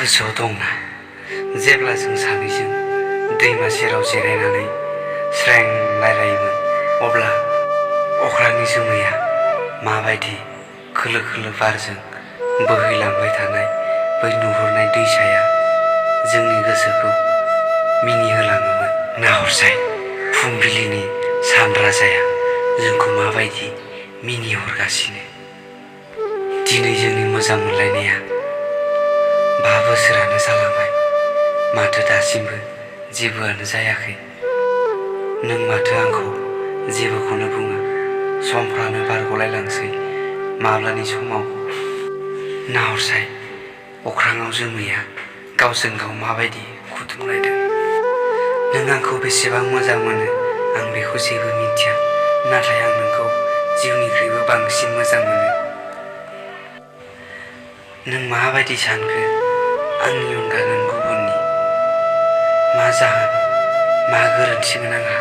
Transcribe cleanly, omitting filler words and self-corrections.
गोसोआव दंना जेब्ला जों सानैजों दैमा सेराव जिरायनानै स्रें रायलायोमोन अब्ला अख्रांनि जोमैया माबायदि खोलो खोलो बारजों बोहैलांबाय थानाय बै नुहुरनाय दैसाया जोंनि गोसोखौ मिनिहोलाङोमोन। नाहरसाय फुंबिलिनि सानराजाया जोंखौ माबायदि मिनिहरगासिनो। दिनै जोंनि मोजां मोनलायनाया 5 बोसोरानो जालांबाय, माथो दासिमबो जेबोआनो जायाखै। नों माथो आंखौ जेबोखौनो बुङा। समफ्रानो बारग'लायलांसै माब्लानि समाव। नाहरसाय अख्राङाव जोमैया गावजों गाव माबायदि खुदुमलायदों। नों आंखौ बेसेबां मोजां मोनो आं बेखौ जेबो मिथिया, नाथाय आं नोंखौ जिउनिख्रुइबो बांसिन मोजां मोनो। नों माबायदि सानखो आंनि अनगा नों गुबुननि? मा जाहोन, मा गोरोन्थिमोन आंहा?